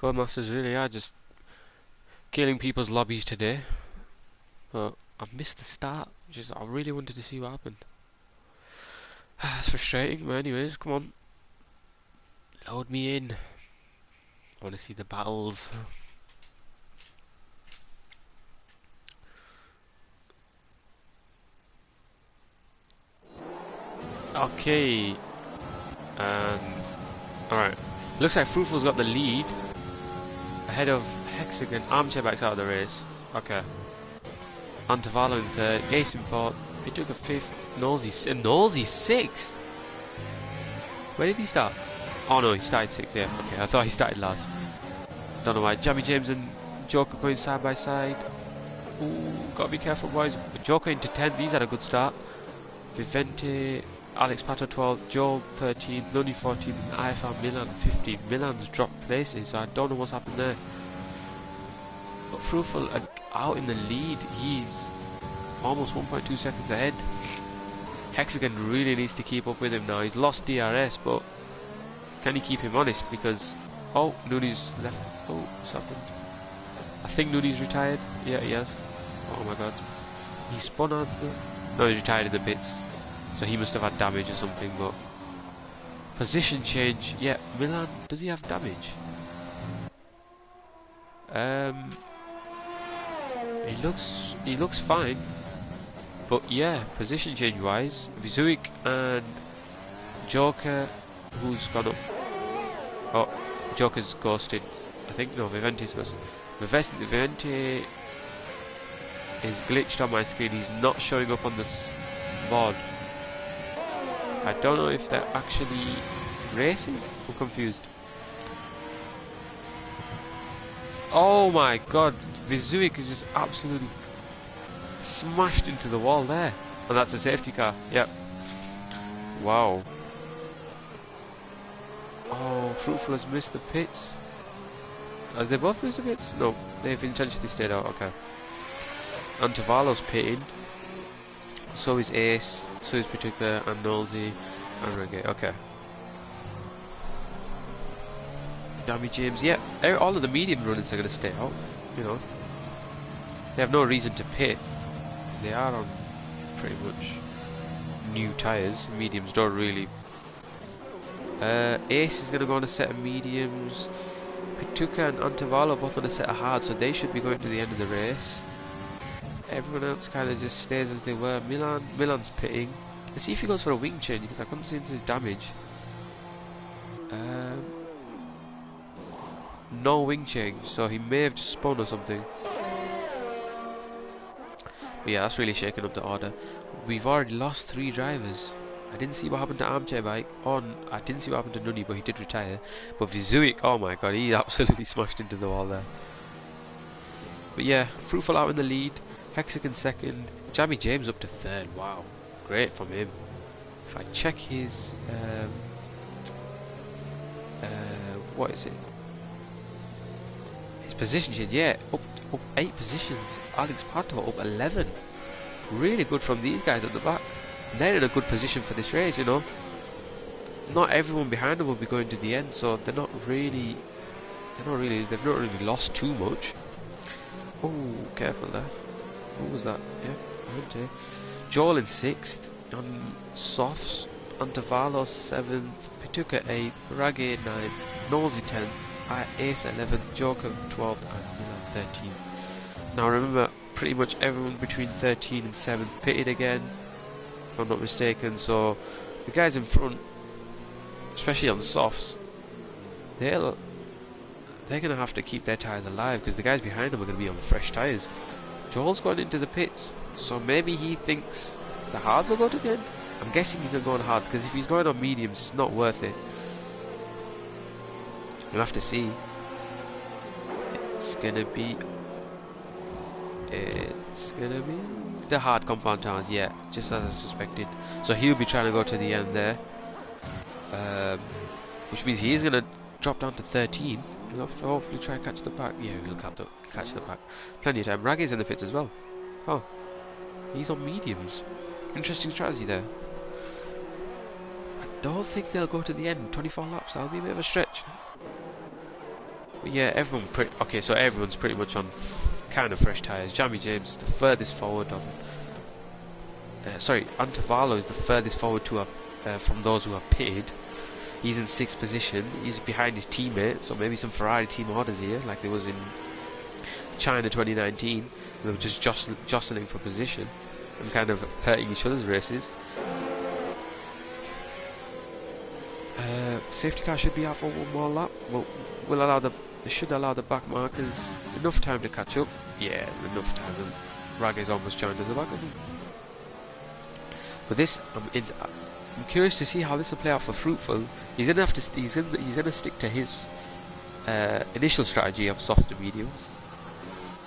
Codemasters really are just killing people's lobbies today, but I've missed the start. Just I really wanted to see what happened. It's frustrating, but anyways, come on, load me in. I want to see the battles. Okay, um, alright. Looks like Fruitful's got the lead ahead of Hexagon. Armchair backs out of the race. Okay. Antavala in third, Ace in fourth. He took a fifth. Nosey sixth. Where did he start? Oh no, he started sixth. Yeah, okay. I thought he started last. Don't know why. Jammy James and Joker going side by side. Ooh, gotta be careful, boys. Joker into 10th. He's had a good start. Vivente, Alex Pato 12th, Joel 13th, Nuni 14th, and IFR Milan 15th. Milan's dropped places, so I don't know what's happened there. But Fruitful out in the lead. He's almost 1.2 seconds ahead. Hexagon really needs to keep up with him now. He's lost DRS, but can he keep him honest? Because oh, Nuni's left. Oh, what's happened? I think Nuni's retired. Yeah, he has. Oh my god, he spun out. No, he's retired in the pits, so he must have had damage or something. But position change. Yeah, Milan. Does he have damage? He looks fine. But yeah, position change wise, Vizuik and Joker, who's gone up. Oh, Joker's ghosted. I think no, Vivente's ghosted. Vivente is glitched on my screen. He's not showing up on this board. I don't know if they're actually racing. I'm confused. Oh my god, Vizuik is just absolutely smashed into the wall there. And that's a safety car. Yep. Wow. Oh, Fruitful has missed the pits. Has they both missed the pits? No, they've intentionally stayed out. Okay. Antavalo's pitting. So is Ace. So is Pituka and Nolsey and Reggae. Okay. Jammy James. Yeah, all of the medium runners are going to stay out. You know, they have no reason to pit. They are on pretty much new tyres. Mediums don't really. Ace is going to go on a set of mediums. Pituka and Antavalo both on a set of hard, so they should be going to the end of the race. Everyone else kind of just stays as they were. Milan's pitting. Let's see if he goes for a wing change because I couldn't see his damage. No wing change, so he may have just spun or something. But yeah, that's really shaking up the order. We've already lost 3 drivers. I didn't see what happened to Armchair Bike. I didn't see what happened to Nuni, but he did retire. But Vizuik, oh my god, he absolutely smashed into the wall there. But yeah, Fruitful out in the lead. Hexagon second. Jammy James up to third. Wow, great from him. If I check his what is it? His position change, yeah, up 8 positions. Alex Pato up 11. Really good from these guys at the back. They're in a good position for this race, you know. Not everyone behind them will be going to the end, so they've not really lost too much. Oh, careful there. What was that? Yeah, Joel in 6th, on softs, Antavalo 7th, Pituka 8th, Raggy 9th, Nosey 10th, Ace 11th, Joker 12th, and Milan 13th. Now remember, pretty much everyone between 13 and 7th pitted again, if I'm not mistaken, so the guys in front, especially on the softs, they're going to have to keep their tyres alive because the guys behind them are going to be on fresh tyres. Joel's going into the pits, so maybe he thinks the hards will go to the end. I'm guessing he's going to go on hards because if he's going on mediums, it's not worth it. You'll have to see. It's gonna be the hard compound towns, yeah, just as I suspected. So he'll be trying to go to the end there, which means he's gonna drop down to 13. He'll have to hopefully try and catch the pack. Yeah, he'll catch the pack. Plenty of time. Raggy's in the pits as well. Oh, he's on mediums. Interesting strategy there. I don't think they'll go to the end. 24 laps. That'll be a bit of a stretch. But yeah, okay, so everyone's pretty much on kind of fresh tyres. Jamie James, the furthest forward on. Sorry, Antavalo is the furthest forward to from those who are pitted. He's in 6th position. He's behind his teammate, so maybe some Ferrari team orders here, like there was in China 2019. They were just jostling for position and kind of hurting each other's races. Safety car should be out for one more lap. Well, it should allow the back markers enough time to catch up. Yeah, enough time. And Ragge's almost joined at the back of him. But this, I'm curious to see how this will play out for Fruitful. He's gonna have to. He's gonna stick to his initial strategy of softs to mediums.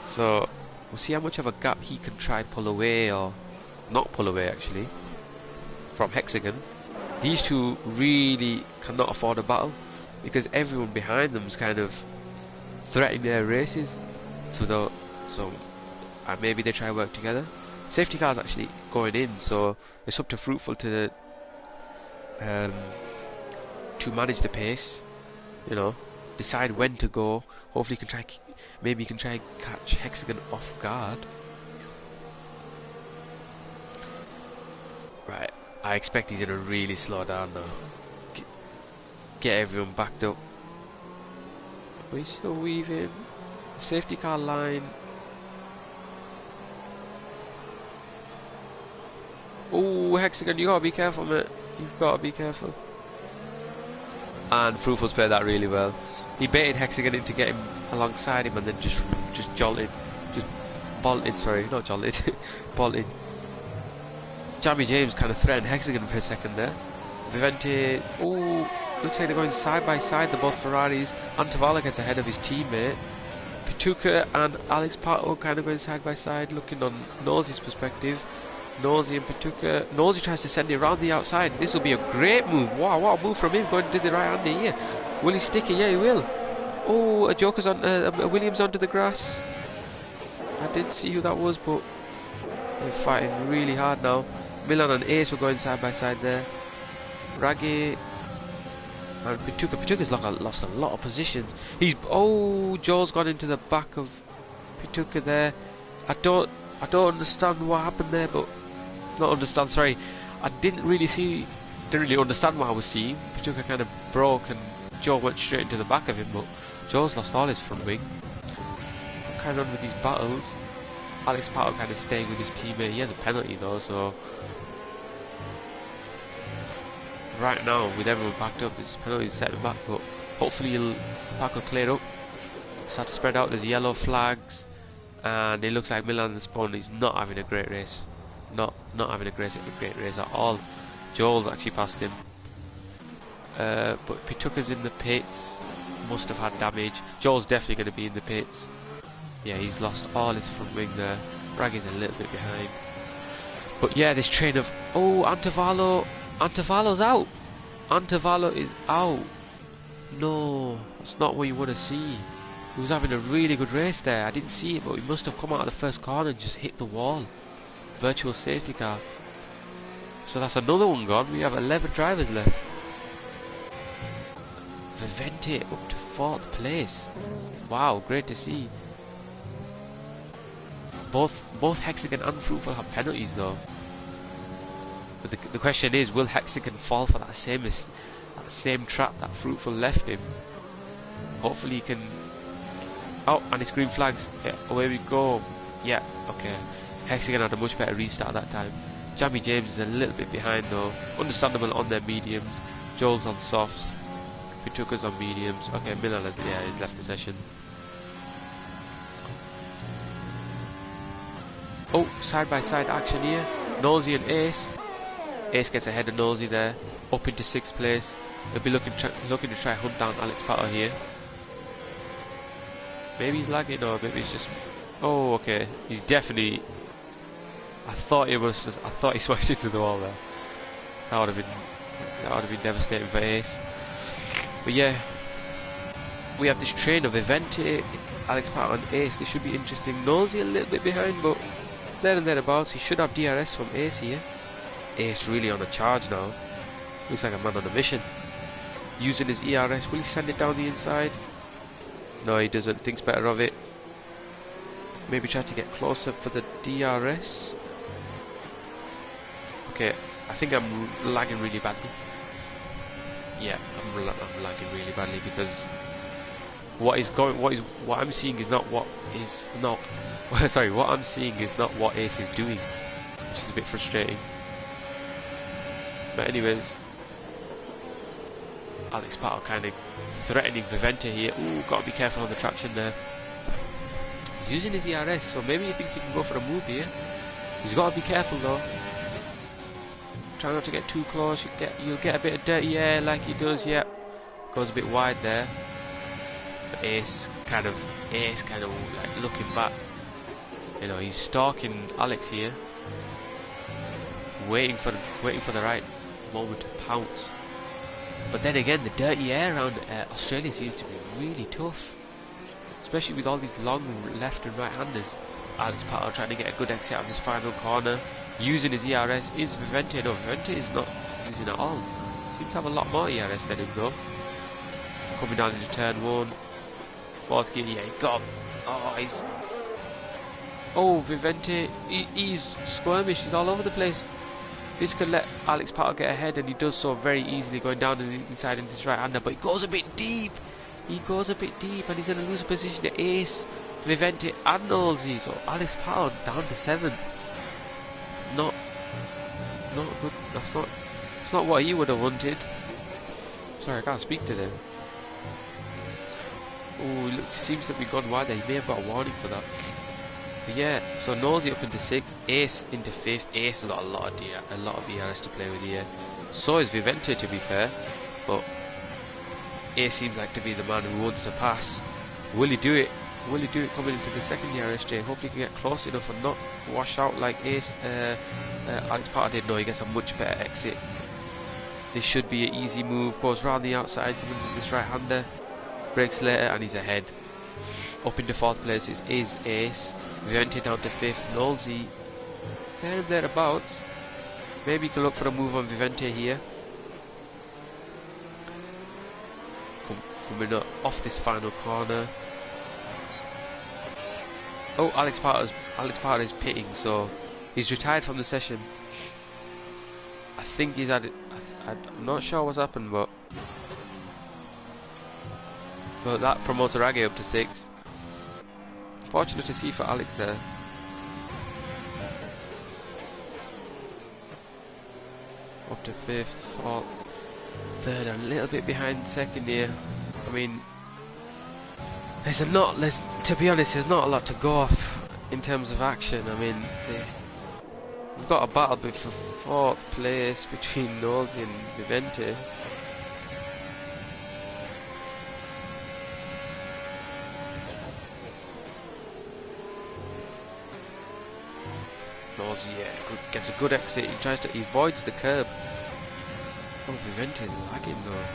So we'll see how much of a gap he can try pull away, or not pull away actually, from Hexagon. These two really cannot afford a battle because everyone behind them is kind of threatening their races. So maybe they try to work together. Safety car's actually going in, so it's up to Fruitful to manage the pace. You know, decide when to go. Hopefully, maybe you can try and catch Hexagon off guard. Right. I expect he's gonna really slow down now. Get everyone backed up. But he's still weaving. Safety car line. Oh, Hexagon, you gotta be careful, mate. You've gotta be careful. And Fruitful's played that really well. He baited Hexagon into getting alongside him and then just bolted. Sorry, not jolted. Bolted. Jamie James kind of threatened Hexagon for a second there. Vivente, oh, looks like they're going side by side, they're both Ferraris. Antavala gets ahead of his teammate. Pituca and Alex Pato kind of going side by side, looking on Nosey's perspective. Nosey and Pituca. Nosey tries to send it around the outside. This will be a great move. Wow, what a move from him, going to the right-hander here. Will he stick it? Yeah, he will. Oh, a Joker's on, a Williams onto the grass. I didn't see who that was, but they're fighting really hard now. Milan and Ace were going side by side there. Raggy and Pituca. Pituca's lost a lot of positions. Joel's gone into the back of Pituca there. I don't understand what happened there, but sorry. I didn't really understand what I was seeing. Pituca kind of broke and Joel went straight into the back of him, but Joel's lost all his front wing. I'm kind of on with these battles. Alex Pato kind of staying with his teammate. He has a penalty though, so right now with everyone backed up, this penalty is set him back, but hopefully Paco will clear up. Start to spread out. There's yellow flags, and it looks like Milan and Spawn is not having a great race. Not having a great race at all. Joel's actually passed him, but Pituca's in the pits. Must have had damage. Joel's definitely going to be in the pits. Yeah, he's lost all his front wing there. Raggy's a little bit behind. But yeah, this train of... Oh, Antavalo's out. Antavalo is out. No, it's not what you want to see. He was having a really good race there. I didn't see it, but he must have come out of the first corner and just hit the wall. Virtual safety car. So that's another one gone. We have 11 drivers left. Vivente up to 4th place. Wow, great to see. Both Hexagon and Fruitful have penalties though. But the question is, will Hexagon fall for that same trap that Fruitful left him? Hopefully he can... Oh, and it's green flags. Yeah, away we go. Yeah, okay. Hexagon had a much better restart at that time. Jamie James is a little bit behind though. Understandable on their mediums. Joel's on softs. Pituca's on mediums. Okay, Milan has he's left the session. Oh, side by side action here. Nosey and Ace. Ace gets ahead of Nosey there, up into 6th place. They'll be looking to try hunt down Alex Pato here. Maybe he's lagging, or maybe he's just... Oh, okay. He's definitely... I thought he smashed into the wall there. That would have been devastating for Ace. But yeah, we have this train of Vivente, Alex Pato and Ace. This should be interesting. Nosey a little bit behind, but there and thereabouts. He should have DRS from Ace here. Ace really on a charge now. Looks like a man on a mission. Using his ERS, will he send it down the inside? No, he doesn't. Thinks better of it. Maybe try to get closer for the DRS. Okay, I think I'm lagging really badly. Yeah, I'm lagging really badly because what I'm seeing is not what is not. Sorry, what I'm seeing is not what Ace is doing, which is a bit frustrating. But anyways, Alex Pato kind of threatening Vivente here. Ooh, gotta be careful on the traction there. He's using his ERS, so maybe he thinks he can go for a move here. He's gotta be careful though. Try not to get too close. You'll get a bit of dirty air like he does. Yep, goes a bit wide there. But Ace kind of like looking back. You know, he's stalking Alex here, waiting for the right moment to pounce. But then again, the dirty air around Australia seems to be really tough, especially with all these long left and right handers. Alex Pato trying to get a good exit out of his final corner, using his ERS. Is Vivente? No, Vivente is not using it at all. Seems to have a lot more ERS than him though. Coming down into turn 1, fourth gear. Yeah, he got him. Oh, he's. Oh, Vivente, he's squirmish, he's all over the place. This could let Alex Pato get ahead, and he does so very easily, going down inside into his right-hander, but he goes a bit deep. He goes a bit deep, and he's in a loser position to Ace, Vivente, and Nolsey. So Alex Pato down to 7th. Not good. It's not what he would have wanted. Sorry, I can't speak to them. Oh, he seems to be gone wide there. He may have got a warning for that. But yeah, so Nosey up into 6th, Ace into 5th. Ace has got a lot of ERS to play with here. So is Vivente, to be fair, but Ace seems like to be the man who wants to pass. Will he do it? Will he do it coming into the second ERSJ? Hopefully he can get close enough and not wash out like Ace. Alex Pato did. No, he gets a much better exit. This should be an easy move. Goes round the outside, giving this right-hander. Breaks later, and he's ahead. Up into 4th place is Ace. Vivente down to 5th. Nolsey there and thereabouts. Maybe you can look for a move on Vivente here. Coming up off this final corner. Oh, Alex Pato is pitting, so he's retired from the session. I think he's had it. I'm not sure what's happened, but that promotes Rage up to 6th. Fortunate to see for Alex there. Up to 5th, 4th, 3rd, a little bit behind 2nd here. I mean, to be honest, there's not a lot to go off in terms of action. I mean, we've got a battle for 4th place between Nosey and Vivente. Nosey, yeah, gets a good exit. He avoids the curb. Oh, Vivente is lagging though.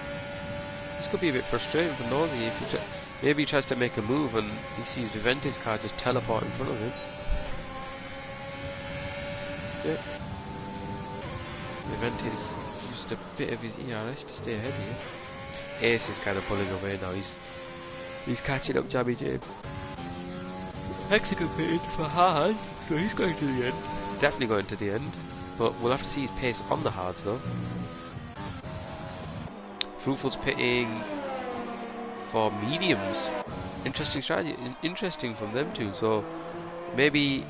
This could be a bit frustrating for Nosey if maybe he tries to make a move and he sees Vivente's car just teleport in front of him. Yeah. Vivente's used a bit of his ERS to stay ahead here. Ace is kind of pulling away now. He's catching up Jammy James. Hexagon paid for hards, so he's going to the end. Definitely going to the end, but we'll have to see his pace on the hards though. Fruitful's pitting for mediums. Interesting strategy, interesting from them too. So maybe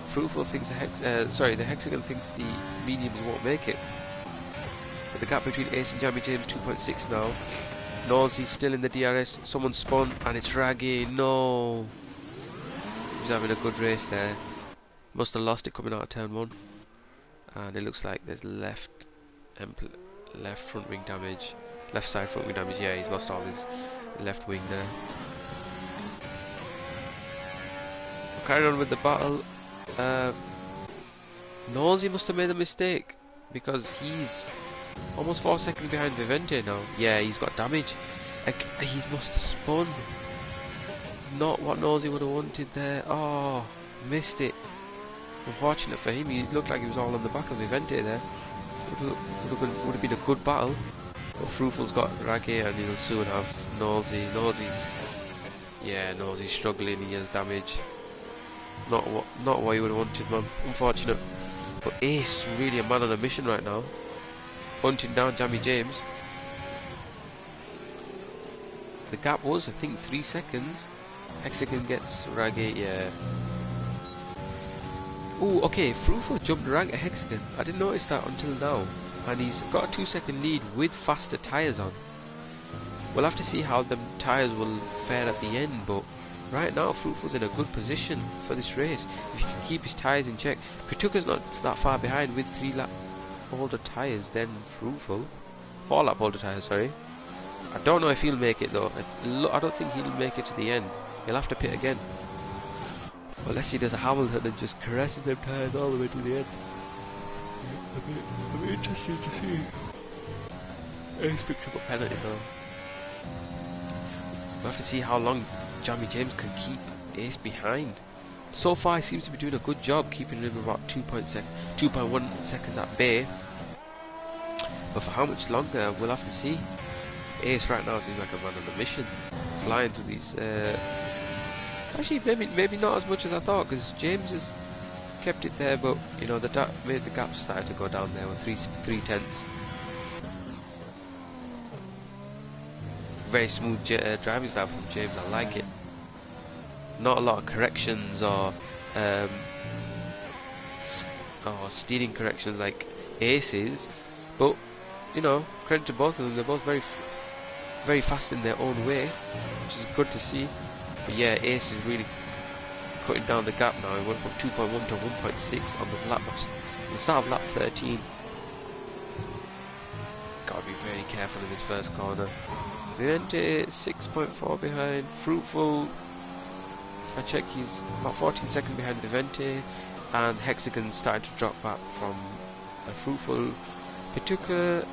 Fruitful thinks the Hexagon thinks the mediums won't make it. But the gap between Ace and Jammy James 2.6 now. Nosey's still in the DRS. Someone spun and it's Raggy. No. He's having a good race there. Must have lost it coming out of turn 1. And it looks like there's left front wing damage. Left side front wing damage. Yeah, he's lost all his left wing there. We'll carry on with the battle. Nosey must have made a mistake because he's almost 4 seconds behind Vivente now. Yeah, he's got damage. He must have spun. Not what Nosey would have wanted there. Oh, missed it. Unfortunate for him. He looked like he was all on the back of Vivente there. Would have been a good battle. But Fruitful's got Raggy and he'll soon have Nosey. Nosey's Yeah, no, he's struggling. He has damage. Not what you would have wanted, man. Unfortunate. But Ace really a man on a mission right now, hunting down Jammy James. The gap was, I think, 3 seconds. Hexagon gets Raggy, yeah. Oh, okay, Fruitful jumped rank at Hexagon. I didn't notice that until now. And he's got a 2-second lead with faster tyres on. We'll have to see how them tyres will fare at the end, but right now Fruitful's in a good position for this race. If he can keep his tyres in check. Pituka's not that far behind with 3 lap older tyres than Fruitful. 4 lap older tyres, sorry. I don't know if he'll make it though. I don't think he'll make it to the end. He'll have to pit again. Well, let's see, there's a Hamilton and just caressing them tyres all the way to the end. I'll be interested to see. Ace picked up a penalty though. We'll have to see how long Jammy James can keep Ace behind. So far he seems to be doing a good job keeping him about 2.1 seconds at bay. But for how much longer, we'll have to see. Ace right now seems like a man on a mission, flying to these. Actually, maybe not as much as I thought, because James has kept it there, but you know the gap started to go down there with 3/10. Very smooth driving style from James. I like it. Not a lot of corrections or steering corrections like Ace's, but you know, credit to both of them. They're both very fast in their own way, which is good to see. But yeah, Ace is really cutting down the gap now. He went from 2.1 to 1.6 on the start of lap 13. Gotta be very careful in this first corner. Vivente 6.4 behind. Fruitful, if I check, he's about 14 seconds behind Vivente, and Hexagon's starting to drop back from Fruitful. Pituka,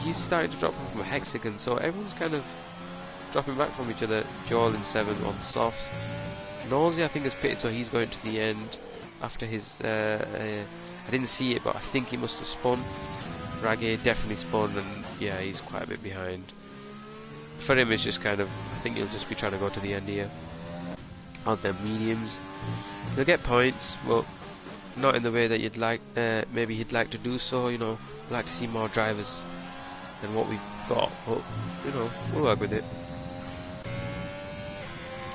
he's starting to drop back from Hexagon, so everyone's kind of dropping back from each other. Joel in 7th on softs. Nosey I think has pitted, so he's going to the end after his I didn't see it, but I think he must have spun. Raggy definitely spun, and yeah, he's quite a bit behind. For him it's just kind of, I think he'll just be trying to go to the end here. On their mediums, he'll get points, but not in the way that you'd like. Maybe he'd like to do so, you know. I'd like to see more drivers than what we've got, but you know, we'll work with it.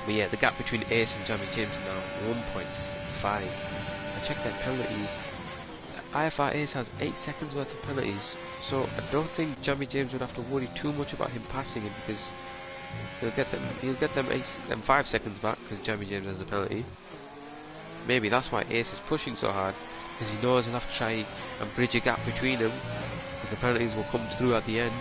But yeah, the gap between Ace and Jammy James now 1.5. I checked their penalties. IFR Ace has 8 seconds worth of penalties, so I don't think Jammy James would have to worry too much about him passing him, because he'll get them 5 seconds back because Jammy James has a penalty. Maybe that's why Ace is pushing so hard, because he knows he'll have to try and bridge a gap between them, because the penalties will come through at the end.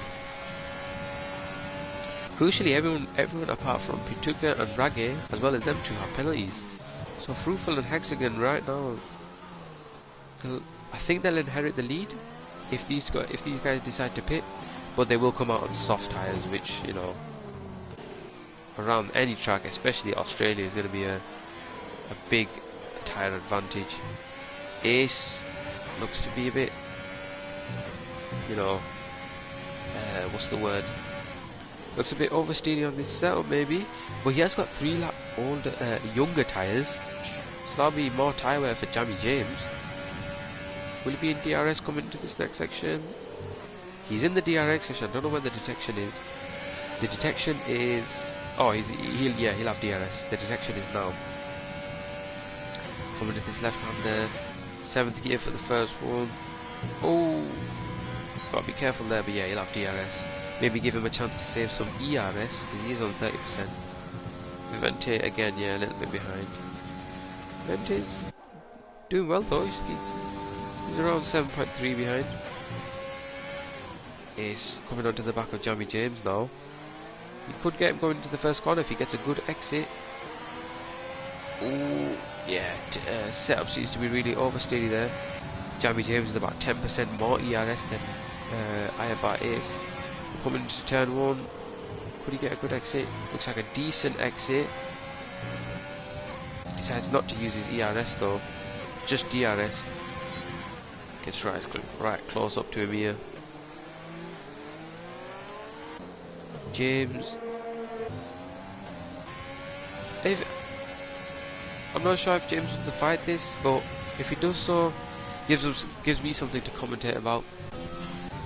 Crucially, everyone apart from Pituka and Raggy, as well as them two, have penalties. So Fruitful and Hexagon right now, I think they'll inherit the lead if these guys decide to pit, but they will come out on soft tyres, which, you know, around any track, especially Australia, is going to be a big tyre advantage. Ace looks to be a bit, you know, what's the word? Looks a bit oversteering on this setup maybe, but he has got 3 lap younger tyres, so that'll be more tyre wear for Jammy James. Will he be in DRS coming into this next section? He's in the DRS section. I don't know where the detection is. The detection is... oh, he'll have DRS. The detection is now. Coming to this left-hander. 7th gear for the first one. Oh! Gotta be careful there, but yeah, he'll have DRS. Maybe give him a chance to save some ERS, because he is on 30%. Vivente again, yeah, a little bit behind. Vivente's doing well though. He's around 7.3 behind. Ace coming onto the back of Jammy James now. He could get him going into the first corner if he gets a good exit. Ooh, yeah, setup seems to be really oversteady there. Jammy James is about 10% more ERS than IFR Ace. Coming into turn 1. Could he get a good exit? Looks like a decent exit. Decides not to use his ERS though. Just DRS. Gets right close up to him here. James. if I'm not sure if James wants to fight this, but if he does so, gives me something to commentate about.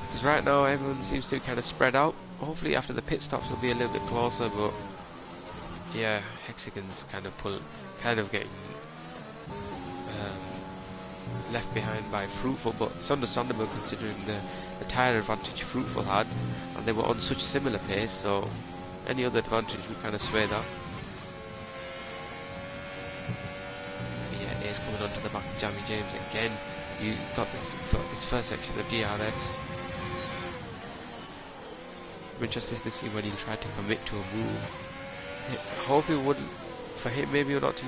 Because right now everyone seems to be kind of spread out. Hopefully after the pit stops it'll be a little bit closer, but yeah, Hexagon's kind of getting left behind by Fruitful, but it's understandable considering the tyre advantage Fruitful had, and they were on such similar pace, so any other advantage would kind of sway that. But yeah, Ace coming onto the back of Jammy James again. You got this first section of DRS. I'm interested to see when he'll try to commit to a move. I hope he wouldn't, for him maybe not to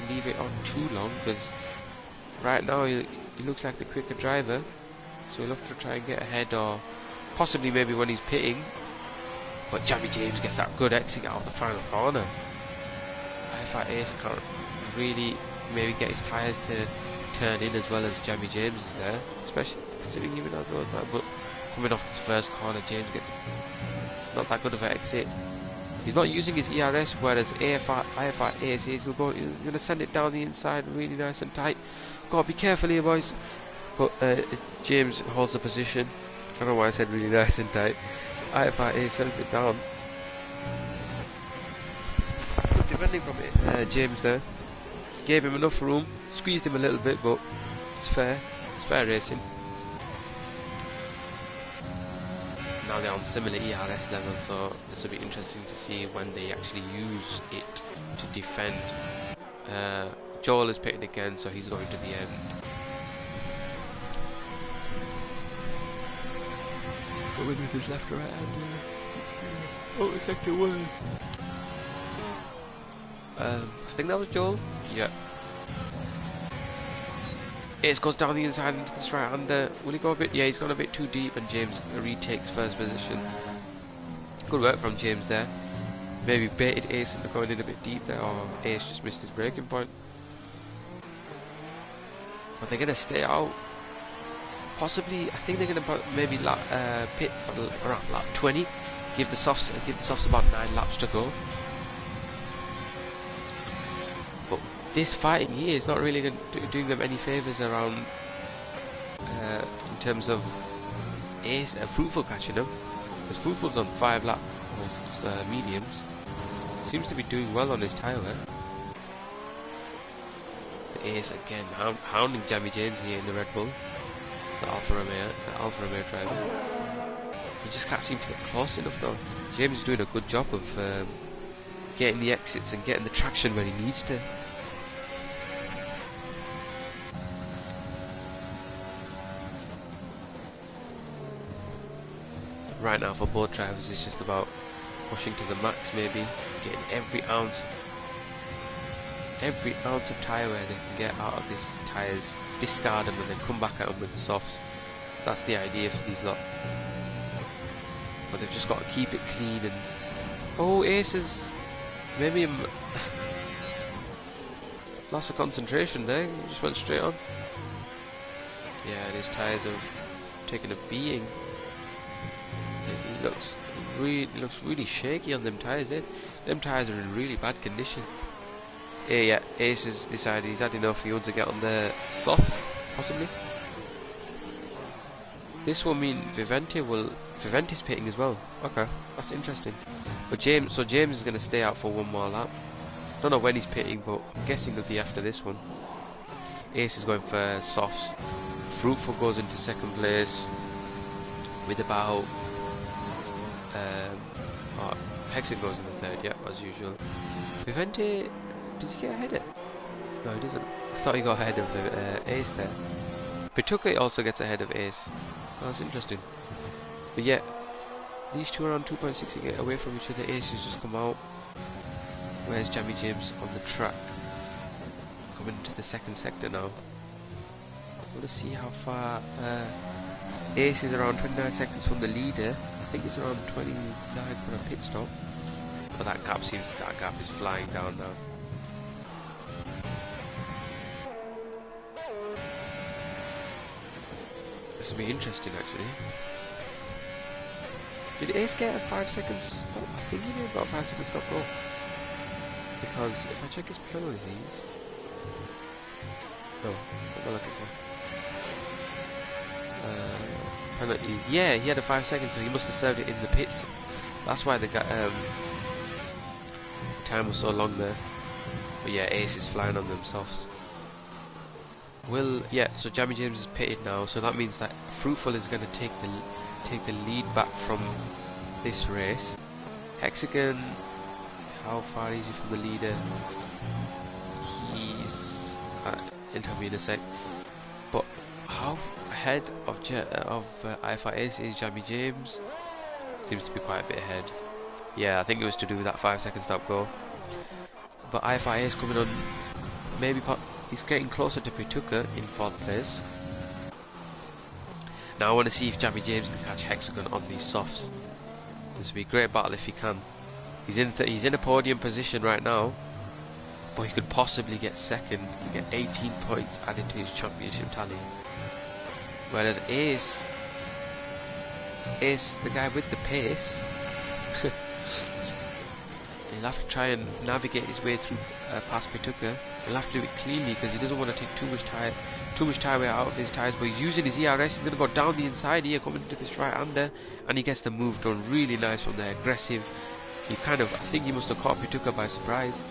leave it on too long, because right now he looks like the quicker driver, so he'll have to try and get ahead, or possibly maybe when he's pitting. But Jammy James gets that good exit out of the final corner. I thought Ace can't really maybe get his tyres to turn in as well as Jammy James is there, especially considering even as well that. But coming off this first corner, James gets not that good of an exit. He's not using his ERS, whereas IFR Ace is going to send it down the inside really nice and tight. Gotta be careful here, boys. But James holds the position. I don't know why I said really nice and tight. IFR Ace sends it down. Good defending from it, James there. Gave him enough room, squeezed him a little bit, but it's fair. It's fair racing. Now they're on similar ERS level, so this will be interesting to see when they actually use it to defend. Joel is pitting again, so he's going to the end. Going with his left or right hand. Oh, it's like it was. I think that was Joel. Yeah. Ace goes down the inside into this right hander. Will he go a bit? Yeah, he's gone a bit too deep, and James retakes first position. Good work from James there. Maybe baited Ace into going in a bit deep there, or Ace just missed his braking point. But they're going to stay out. Possibly, I think they're going to maybe pit for around lap 20. Give the softs about 9 laps to go. But this fighting here is not really doing them any favours around in terms of Ace and Fruitful catching them. Because Fruitful's on 5 lap mediums. Seems to be doing well on his tyre wear. Ace again hounding Jammy James here in the Red Bull. The Alfa Romeo driver. He just can't seem to get close enough though. James is doing a good job of getting the exits and getting the traction when he needs to. Right now for both drivers it's just about pushing to the max, maybe getting every ounce of tyre wear they can get out of these tyres, discard them and then come back at them with the softs. That's the idea for these lot. But they've just got to keep it clean. And oh, Aces, maybe loss of concentration there. He just went straight on. Yeah, and his tyres are taking a beating. He looks really shaky on them tyres. Them tyres are in really bad condition. Yeah, Ace has decided he's had enough. He wants to get on the softs, possibly. This will mean Viventi's pitting as well. Okay, that's interesting. But James is going to stay out for one more lap. Don't know when he's pitting, but I'm guessing it'll be after this one. Ace is going for softs. Fruitful goes into second place with about Hexagon goes in the third, yeah, as usual. Viventi, did he get ahead of? No, he doesn't. I thought he got ahead of Ace there. Pituca also gets ahead of Ace. Oh, that's interesting. But yeah, these two are on 2.68 away from each other. Ace has just come out. Where's Jammy James on the track? Coming into the second sector now. I want to see how far Ace is around 29 seconds from the leader. I think it's around 29 for a pit stop. But that gap is flying down now. This will be interesting actually. Did Ace get a 5 seconds stop? I think he did about 5 seconds stop. Oh. because if I check his penalties, no, what am I looking for? Penalties. Yeah, he had a 5 seconds, so he must have served it in the pits. That's why the time was so long there. But yeah, Ace is flying on them softs. So Jammy James is pitted now, so that means that Fruitful is going to take the lead back from this race. Hexagon, how far is he from the leader? He's he'll tell me in a sec. But how ahead of IFR Ace is Jammy James? Seems to be quite a bit ahead. Yeah, I think it was to do with that 5 second stop go. But IFR Ace coming on, maybe he's getting closer to Pituca in 4th place. Now I want to see if Jammy James can catch Hexagon on these softs. This would be a great battle if he can. He's in a podium position right now, but he could possibly get second and get 18 points added to his championship tally. Whereas Ace, the guy with the pace, he'll have to try and navigate his way through past Pituca. He'll have to do it cleanly because he doesn't want to take too much tire wear out of his tyres. But he's using his ERS. He's going to go down the inside here, coming into this right-hander, and he gets the move done really nice from there. Aggressive. I think he must have caught Pituca by surprise.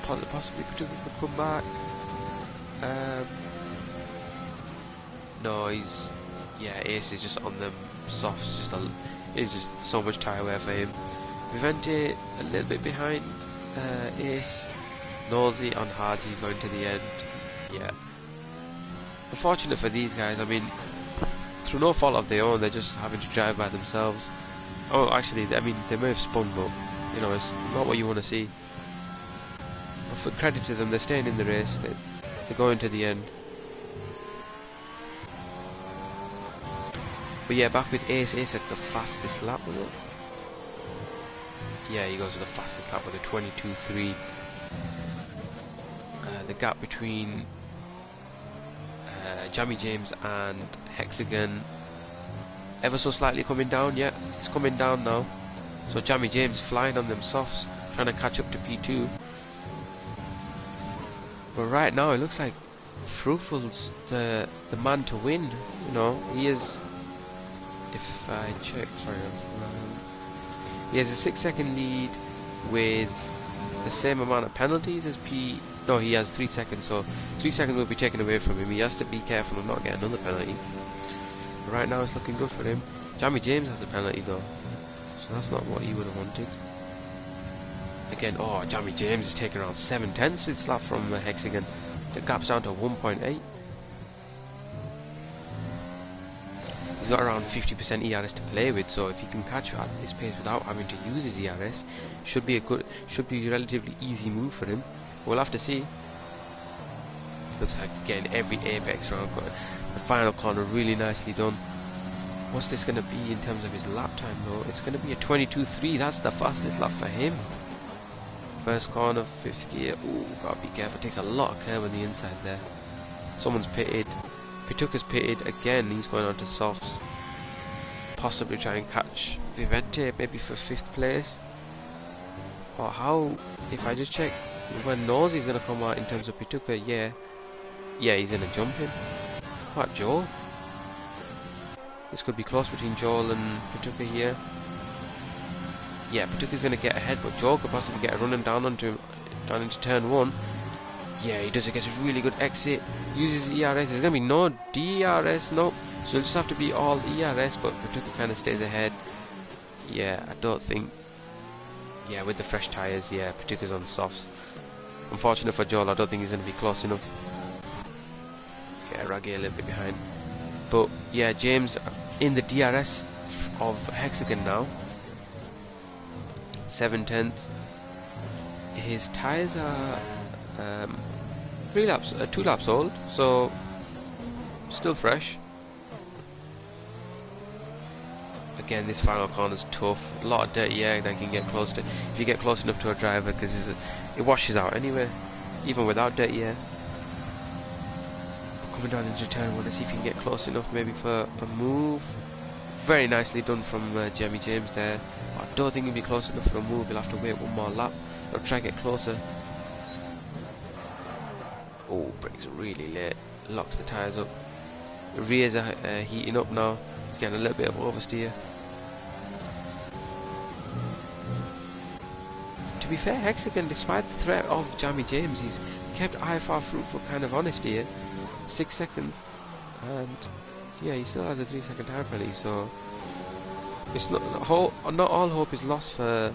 Possibly Pituca could come back. No, Ace is just on them softs. It's just so much tyre wear for him. Vivente a little bit behind Ace. Nosy on hards, he's going to the end. Yeah. Unfortunate for these guys, I mean, through no fault of their own, they're just having to drive by themselves. Oh, actually, I mean, they may have spun, but, you know, it's not what you want to see. But for credit to them, they're staying in the race, they're going to the end. But yeah, back with Ace. Ace has the fastest lap, was it? Yeah, he goes with the fastest lap with a 22.3. The gap between Jammy James and Hexagon ever so slightly coming down. Yeah, it's coming down now. So Jammy James flying on them softs, trying to catch up to P2. But right now it looks like Fruitful's the man to win. You know, he is. If I check, sorry, he has a 6 second lead with the same amount of penalties as P. No, he has 3 seconds, so 3 seconds will be taken away from him. He has to be careful of not getting another penalty. But right now it's looking good for him. Jammy James has a penalty though, so that's not what he would have wanted. Again, oh, Jammy James is taking around 7/10 this lap from Hexagon. The gap's down to 1.8. He's got around 50% ERS to play with, so if he can catch at this pace without having to use his ERS, should be a relatively easy move for him. We'll have to see. Looks like getting every apex round. The final corner really nicely done. What's this going to be in terms of his lap time though? It's going to be a 22.3. That's the fastest lap for him. First corner, 5th gear. Ooh, gotta be careful. Takes a lot of curve on the inside there. Someone's pitted. Pituca's pitted again. He's going on to softs. Possibly try and catch Vivente maybe for 5th place. Or how? If I just check when Nosy's going to come out in terms of Pituca, yeah, he's in a jump in. What, Joel? This could be close between Joel and Pituca here. Yeah, Pituca's going to get ahead, but Joel could possibly get a running down into turn 1. Yeah, he does it. Gets a really good exit. Uses ERS. There's going to be no DRS, no. So it'll just have to be all ERS, but Pituca kind of stays ahead. Yeah, I don't think. Yeah, with the fresh tyres, yeah, Pituca's on softs. Unfortunate for Joel, I don't think he's going to be close enough. Yeah, Raggy a little bit behind. But yeah, James in the DRS of Hexagon now. 7/10. His tyres are 2 laps old, so still fresh. Again, this final corner is tough. A lot of dirty air that can get close to. If you get close enough to a driver, because it washes out anyway, even without dirty air. Coming down into turn 1, let's see if you can get close enough, maybe for a move. Very nicely done from Jammy James there. I don't think he'll be close enough for a move. He'll have to wait one more lap. I'll try to get closer. Oh, brakes really late. Locks the tyres up. The rears are heating up now. It's getting a little bit of oversteer. To be fair, Hexagon, despite the threat of Jammy James, he's kept IFR Fruitful kind of honest here. 6 seconds. And yeah, he still has a 3-second time penalty, so it's not all hope is lost for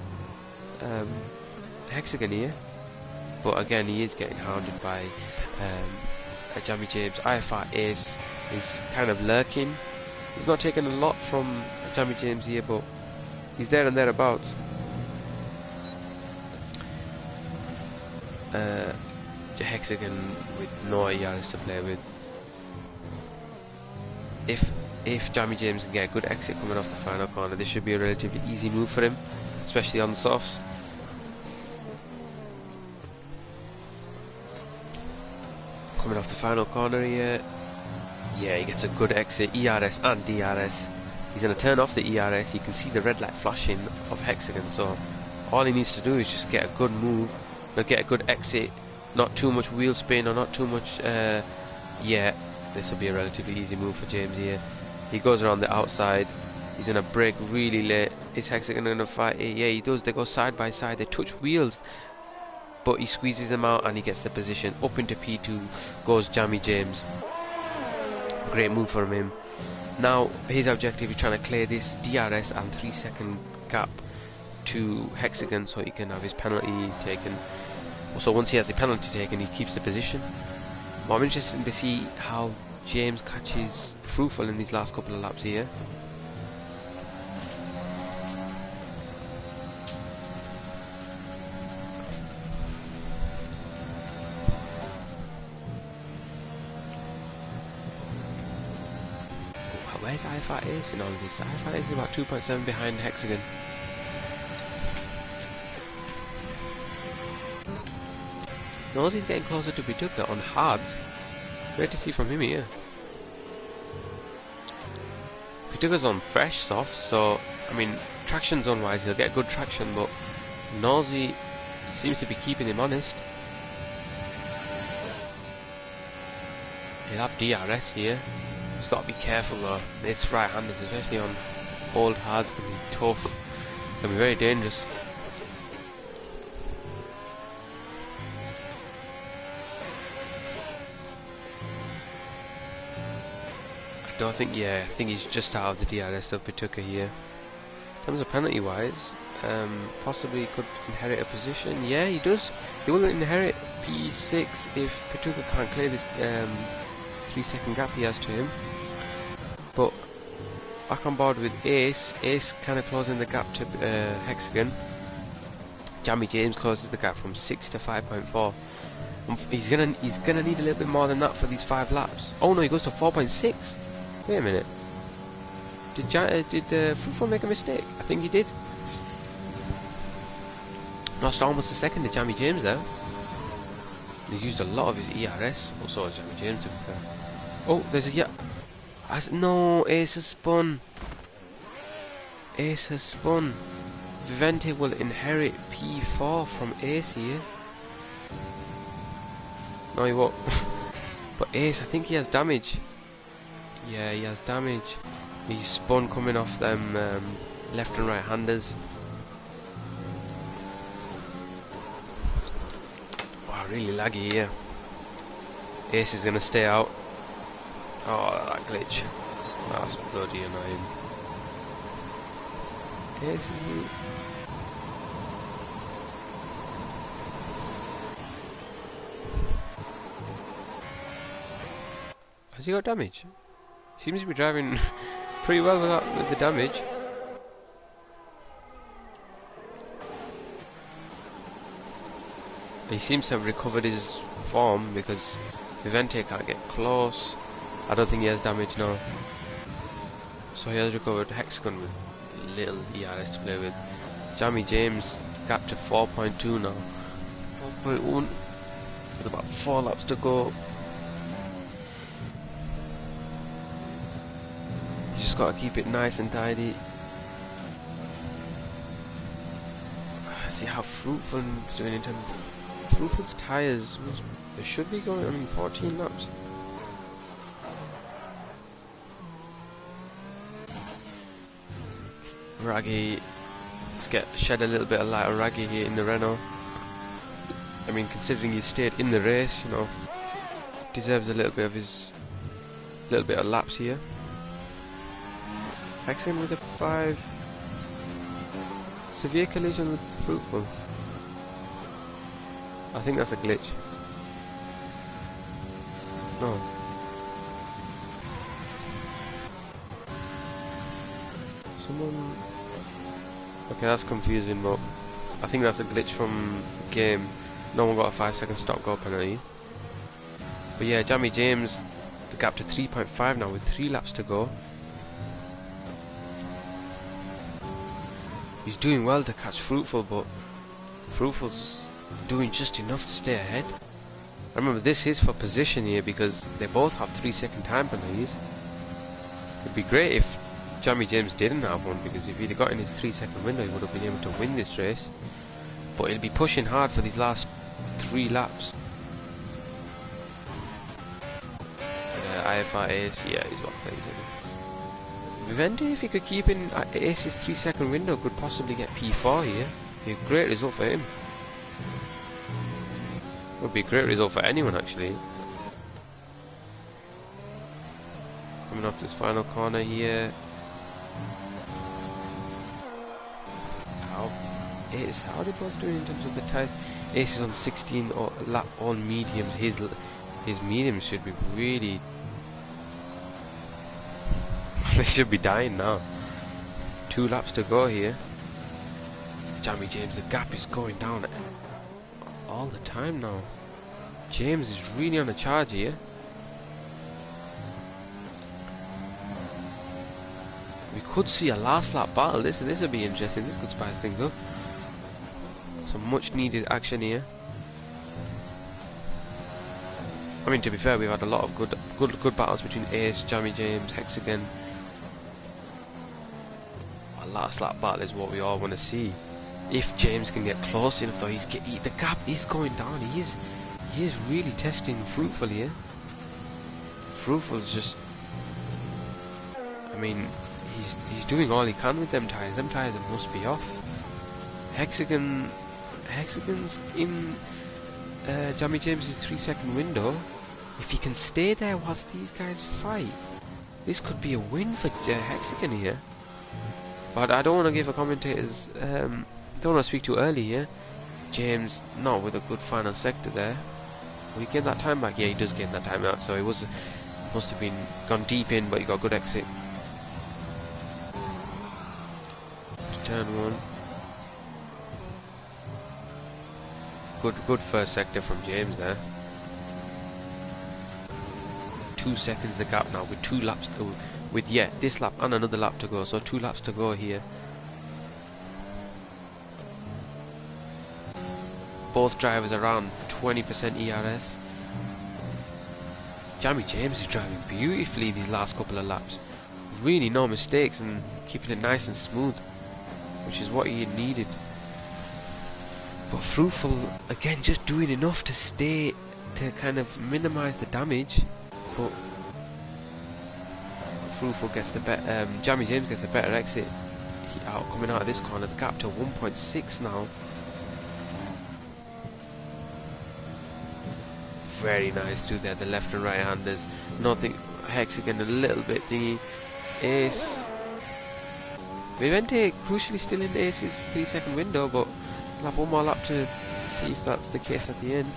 Hexagon here. But again, he is getting hounded by Jammy James. IFR Ace is kind of lurking. He's not taking a lot from Jammy James here, but he's there and thereabouts. Hexagon with no ERS to play with. If Jammy James can get a good exit coming off the final corner, this should be a relatively easy move for him, especially on the softs. Coming off the final corner here, yeah, he gets a good exit, ERS and DRS. He's going to turn off the ERS. You can see the red light flashing of Hexagon, so all he needs to do is just get a good move, get a good exit, not too much wheel spin or not too much, yeah, this will be a relatively easy move for James here. He goes around the outside, he's going to brake really late. Is Hexagon going to fight it? Yeah, he does. They go side by side, they touch wheels, but he squeezes them out and he gets the position. Up into P2 goes Jammy James. Great move from him. Now his objective is trying to clear this DRS and 3-second gap to Hexagon so he can have his penalty taken. So once he has the penalty taken, he keeps the position. But I'm interested to see how James catches Fruitful in these last couple of laps here. Where's IFR Ace in all of this? IFR Ace is about 2.7 behind Hexagon. Nosey's getting closer to Bituka on hards. Great to see from him here. Bituka's on fresh soft, so I mean, traction zone wise he'll get good traction, but Nosey seems to be keeping him honest. He'll have DRS here. He's got to be careful though. This right-handers, especially on old hards, can be tough. Can be very dangerous. I don't think, yeah, I think he's just out of the DRS of Bituka here. In terms of penalty wise, possibly could inherit a position. Yeah, he does. He will inherit P6 if Bituka can't clear this 3-second gap he has to him. But back on board with Ace. Ace kind of closing the gap to Hexagon. Jammy James closes the gap from 6 to 5.4. He's gonna need a little bit more than that for these 5 laps. Oh no, he goes to 4.6. Wait a minute. Did Fruitful make a mistake? I think he did. Lost almost a second to Jammy James there. He's used a lot of his ERS. Also, Jammy James to be fair. Oh, there's a yeah. No, Ace has spun. Ace has spun. Vivente will inherit P4 from Ace here. No, he won't. But Ace, I think he has damage. Yeah, he has damage. He's spun coming off them left and right handers. Wow, really laggy here. Ace is going to stay out. Oh, that glitch. That's bloody annoying. Ace is... Has he got damage? He seems to be driving pretty well with the damage. He seems to have recovered his form because Vivente can't get close. I don't think he has damage now. So he has recovered. Hexagon with little ERS to play with. Jammy James got to 4.2 now. 4.1 with about 4 laps to go. You just got to keep it nice and tidy. see how Fruitful is doing in terms of Fruitful's tyres. They should be going on 14 laps. Raggy, let's shed a little bit of light on Raggy here in the Renault. I mean, considering he stayed in the race, you know, deserves a little bit of laps here. Hexagon with a 5. Severe collision with Fruitful. I think that's a glitch. No. Someone... Okay, that's confusing, but I think that's a glitch from the game. No one got a 5-second stop-go penalty. But yeah, Jamie James, the gap to 3.5 now with 3 laps to go. He's doing well to catch Fruitful, but Fruitful's doing just enough to stay ahead. Remember, this is for position here because they both have 3-second time penalties. It'd be great if Jamie James didn't have one, because if he'd have got in his 3-second window, he would have been able to win this race. But he'll be pushing hard for these last 3 laps. IFR Ace, yeah, he's got things in it. Vivendi, if he could keep in Ace's 3-second window, could possibly get P4 here. Be a great result for him. Would be a great result for anyone, actually. Coming up this final corner here. How are they both doing in terms of the tyres? Ace is on 16 lap on mediums. His mediums should be really... they should be dying now. 2 laps to go here. Jamie James, the gap is going down all the time now. James is really on a charge here. We could see a last lap battle. This would be interesting. This could spice things up. Some much needed action here. I mean, to be fair, we've had a lot of good battles between Ace, Jamie James, Hexagon. A last lap battle is what we all want to see. If James can get close enough, though, the gap is going down. He is really testing Fruitful here. Fruitful's just... I mean, he's doing all he can with them tyres. Them tyres must be off. Hexagon's in Jamie James's 3-second window. If he can stay there whilst these guys fight, this could be a win for Hexagon here. But I don't want to give a commentator's... don't want to speak too early here. James not with a good final sector there. Will he gain that time back? Yeah, he does gain that time out. So he must have been gone deep in, but he got a good exit. To turn 1. Good first sector from James there. 2 seconds the gap now with 2 laps with this lap and another lap to go, so 2 laps to go here. Both drivers around 20% ERS. Jamie James is driving beautifully these last couple of laps. Really no mistakes and keeping it nice and smooth, which is what he needed. But Fruitful, again, just doing enough to kind of minimise the damage. But Fruitful gets the better, Jamie James gets a better exit. Coming out of this corner, the gap to 1.6 now. Very nice too there, the left and right handers. Nothing, Hexagon a little bit thingy. Ace. Vivente crucially still in Ace's 3-second window, but we'll have one more lap to see if that's the case at the end.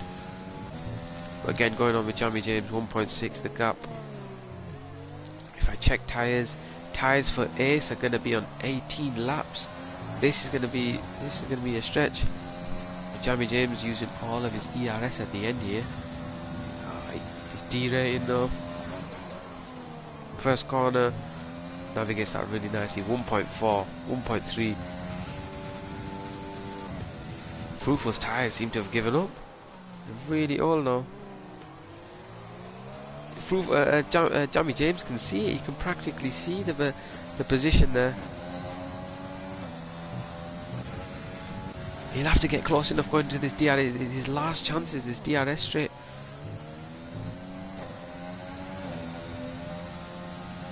But again, going on with Jamie James, 1.6 the gap. If I check tyres for Ace are going to be on 18 laps. This is going to be a stretch. Jamie James using all of his ERS at the end here. He's derating though. First corner, navigates that really nicely. 1.4, 1.3. Fruitful's tyres seem to have given up. They're really old now. Jamie James can see it. He can practically see the position there. He'll have to get close enough going to this DRS. His last chance is this DRS straight.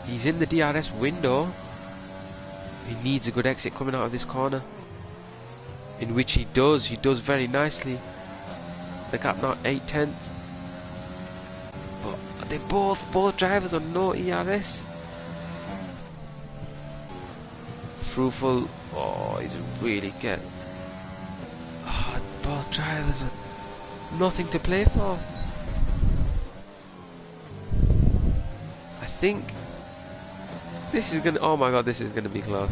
He's in the DRS window. He needs a good exit coming out of this corner, in which he does. He does very nicely. The gap now 8/10. But they both drivers on no ERS. Fruitful. Oh, he's really get. Oh, both drivers are nothing to play for. I think this is gonna. Oh my god, this is gonna be close.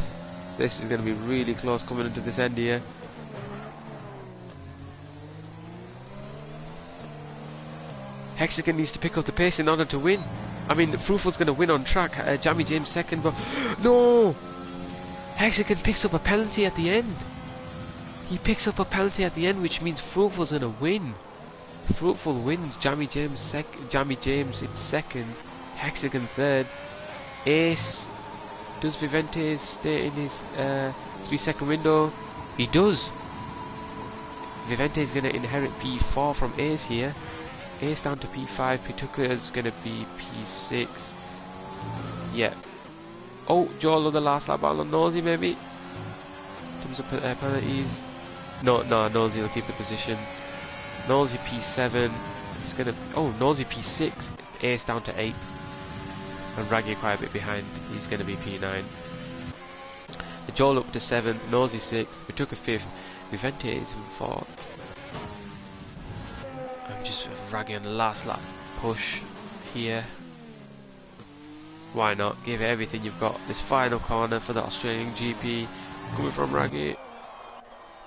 This is gonna be really close coming into this end here. Hexagon needs to pick up the pace in order to win. I mean, Fruitful's gonna win on track. Jammy James second, but no. Hexagon picks up a penalty at the end. He picks up a penalty at the end, which means Fruitful's gonna win. Fruitful wins. Jammy James in second. Hexagon third. Ace. Does Vivente stay in his 3-second window? He does. Vivente is going to inherit P4 from Ace here. Ace down to P5. Pituka is going to be P6. Yeah. Oh, Joel on the last lap battle on Nosey maybe. In terms of penalties. No, Nosey will keep the position. Nosey P7. He's going to. Oh, Nosey P6. Ace down to 8. And Raggy quite a bit behind. He's going to be P9. Joel up to 7th, Nosey 6th, we took a 5th, Vivente is in 4th. I'm just Raggy on the last lap push here. Why not? Give it everything you've got. This final corner for the Australian GP. Coming from Raggy.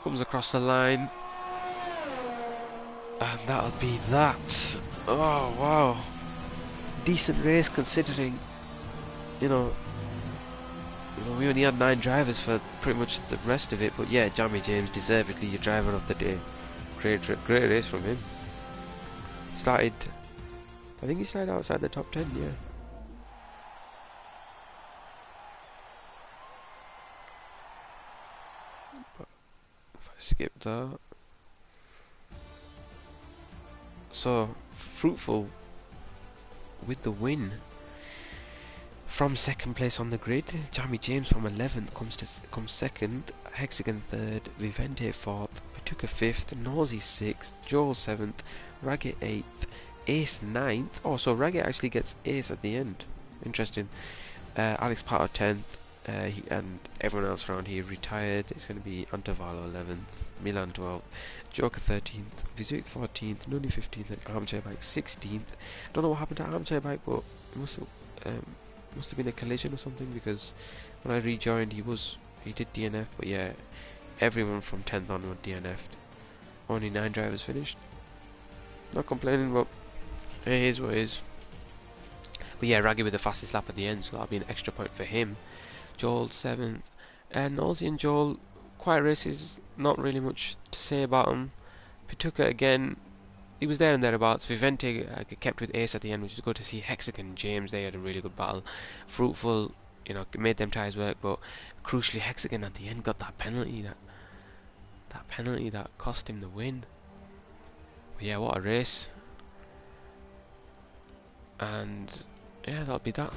Comes across the line. And that'll be that. Oh wow. Decent race considering, you know, we only had 9 drivers for pretty much the rest of it, but yeah, Jammy James deservedly your driver of the day. Great race from him. I think he started outside the top 10, yeah. But if I skip that, so Fruitful with the win from second place on the grid. Jammy James from 11th comes second, Hexagon third, Vivente 4th, Pituka 5th, Nosey 6th, Joel 7th, Raggy 8th, Ace 9th. Oh, so Raggy actually gets Ace at the end. Interesting. Alex Pato 10th, and everyone else around here retired. It's going to be Antavallo 11th, Milan 12th, Joker 13th, Vizuik 14th, Nuni 15th, and Armchair Bike 16th. Don't know what happened to Armchair Bike, but it must have been a collision or something, because when I rejoined he did DNF, but yeah, everyone from 10th onward DNF'd. Only 9 drivers finished. Not complaining, but it is what it is. But yeah, Raggy with the fastest lap at the end, so that'll be an extra point for him. Joel 7th, and Nosey and Joel, quiet races, not really much to say about them. Pituka again, he was there and thereabouts. Vivente kept with Ace at the end, which is good to see. Hexagon James, they had a really good battle. Fruitful, you know, made them tyres work, but crucially Hexagon at the end got that penalty that cost him the win. But yeah, what a race. And yeah, that'll be that.